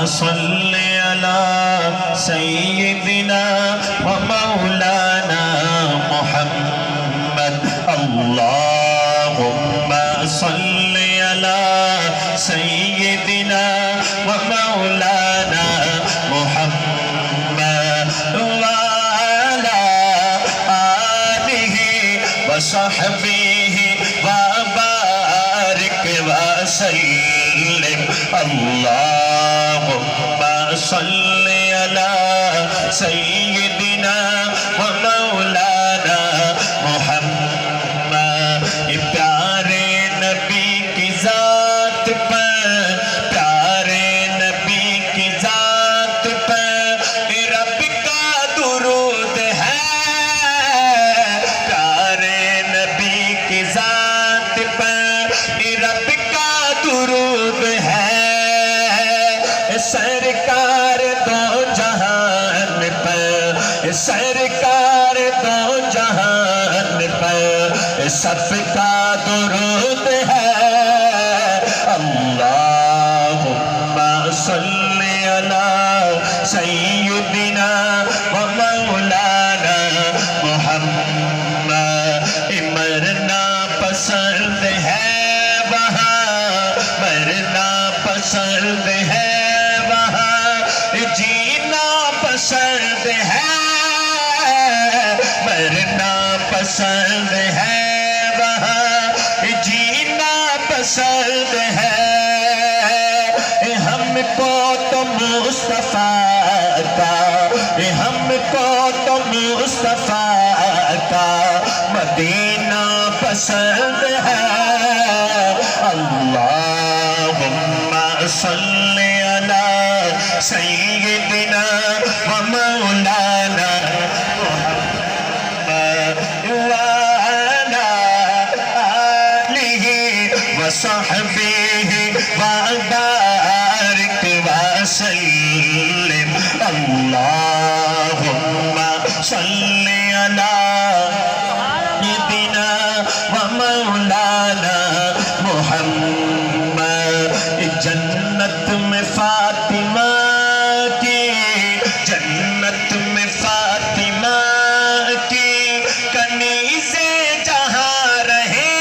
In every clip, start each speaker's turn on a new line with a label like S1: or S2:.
S1: صل على سيدنا ومولانا محمد اللهم صل على سيدنا ومولانا محمد وعلى آله وصحبه وبارك وسلم اللهم صل على سيدنا ومولانا محمد پیارے نبی کی ذات پر پیارے نبی کی ذات پر رب کا درود ہے پیارے نبی کی ذات پر رب کا درود ہے سرکار دو جہان پر سرکار دو جہان پر سب کا درود ہے اللہم صل علی سیدنا و مولانا محمد مرنا پسند ہے وہاں مرنا پسند ہے جینا پسند ہے مرنا پسند ہے وہاں جینا پسند ہے ہم کو تو مصطفیٰ کا ہم کو تو مصطفیٰ کا مدینہ پسند ہے اللہم صل علی سیدنا و مولانا محمد وعلی آلہ وصحبہ وبارک وسلم اللہم صل علی سیدنا و مولانا محمد جنت میں فاطمہ کی جنت میں فاطمہ کی کنیزیں جہاں رہے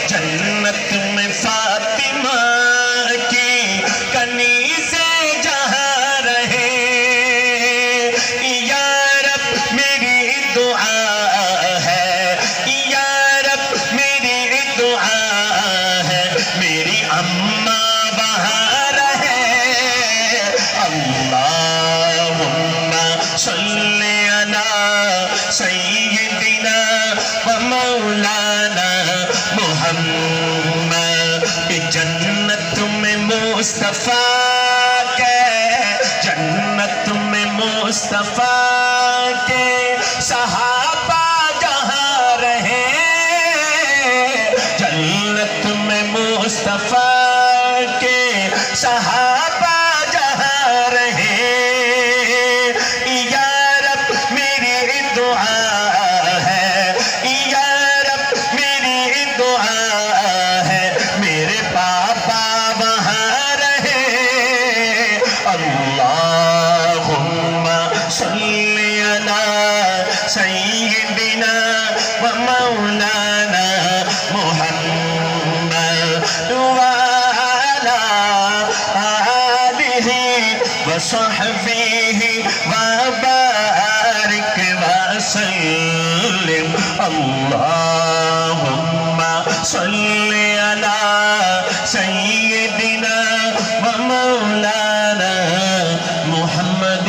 S1: جنت میں فاطمہ کی کنیزیں جہاں رہے یا رب میری دعا ہے یا رب میری دعا ہے میری اماں وہاں رہے اللہم صل علی سیدنا و مولانا محمد جنت میں مصطفیٰ کے جنت میں مصطفیٰ کے صحابہ جہاں رہے جنت میں مصطفیٰ کے صحابہ جہاں رہے یا رب میری دعا ہے یا رب میری دعا ہے میرے پاپا وہاں رہے اللہم صل علی سیدنا و مولانا محمد وعلی آلہ وصحبہ وبارک وسلم اللہم صل علی سیدنا و مولانا محمد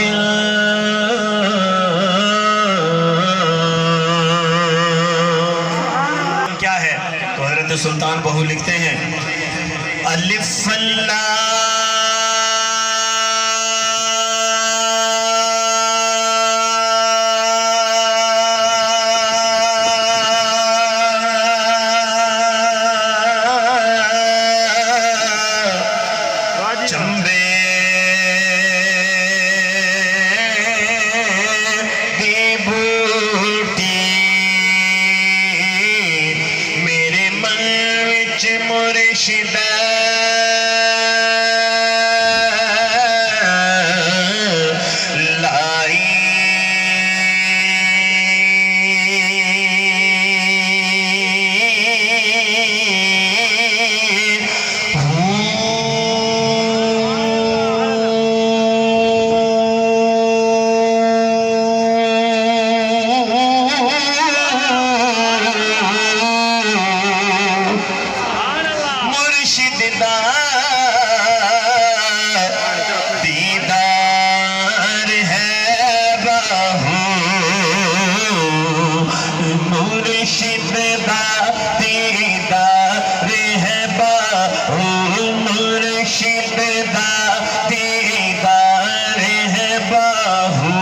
S1: کیا ہے تو حضرت سلطان بہو لکھتے ہیں الف چمبے دی بوٹی میرے من وچ مرشد دیدار ہے بہو مرشد دا دیدار ہے بہو مرشد دا دیدار ہے بہو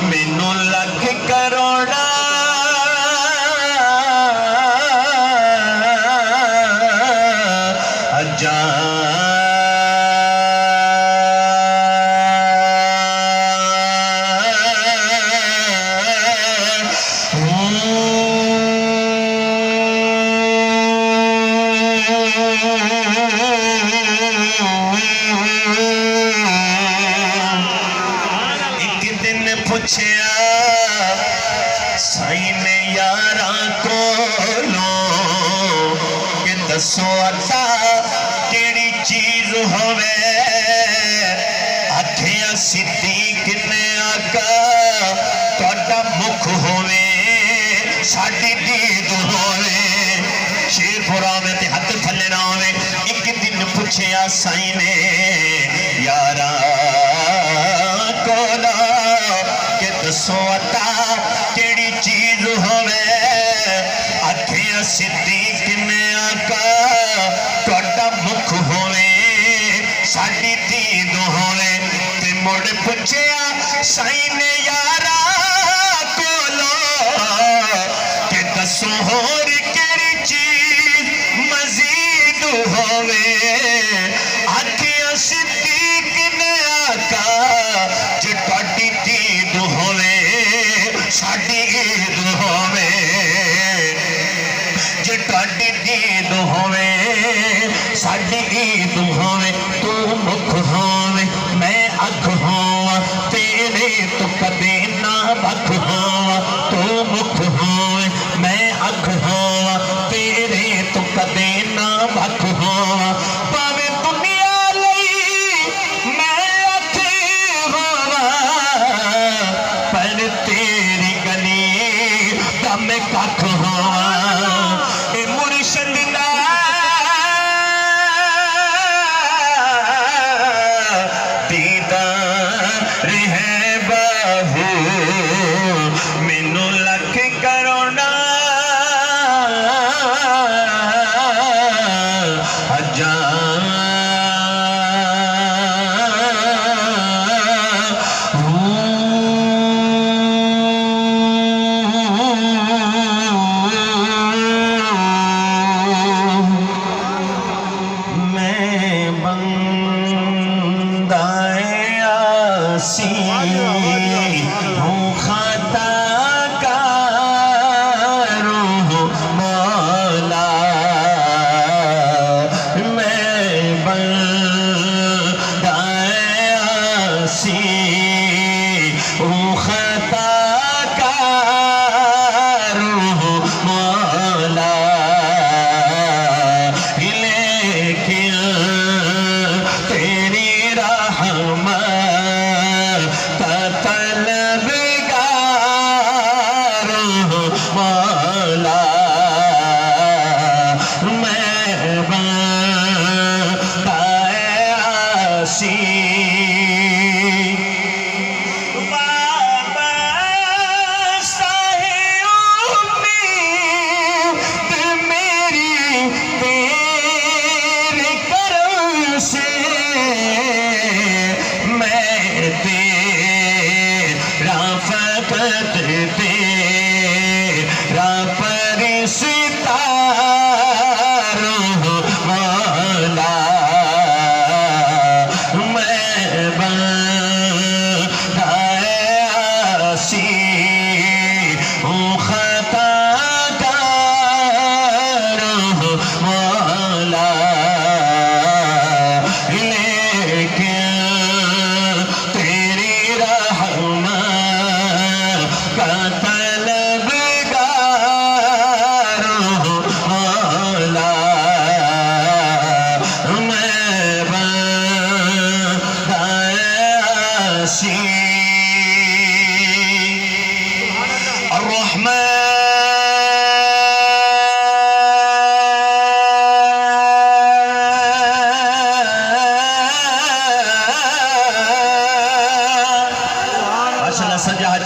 S1: مینوں لکھ کروڑا پوچھیا سائی نے یاراں کولوں کہ دسو عطا کیڑی چیز ہووے آکھیا صدیق نے آقا تہاڈا مکھ ہووے ساڈی دید ہووے شیر پورا میں تے ہاتھ تھلے نہ ہووے ایک دن پوچھیا سائی نے یاراں کولوں دسو عطا کیڑی چیز ہووے آکھیا صدیق نے آقا تہاڈا مکھ ہووے ساڈی دید ہووے تے مڑ پوچھیا سائی نے یاراں کولوں کہ دسو ہور کیڑی چیز مزید ہووے آکھیا صدیق نے آقا جے تہاڈی دید ہووے ساڈی عید ہووے جے تہاڈی دید ہووے ساڈی عید ہووے تو مکھ ہووے میں اکھ ہوواں تیرے تو کدے نہ بکھ ہوواں تو مکھ ہووے میں اکھ ہوواں تیرے تو کدے نہ بکھ ہوواں پاویں دنیا لئی میں اکھ ہوواں پر تیری گلی دا میں ککھ ہوواں اے مرشد دا دیدار ہے بہو مینوں لکھ کروڑا میں بندہ آسی ہوں خطا کار مولا میں بندہ آسی ہوں خطا کار مولا لیکن تیری رحمت کا طلبگار مولا میں بندہ آسی میں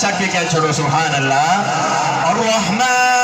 S1: چک کے کہہ چھوڑو سبحان اللہ. الرحمن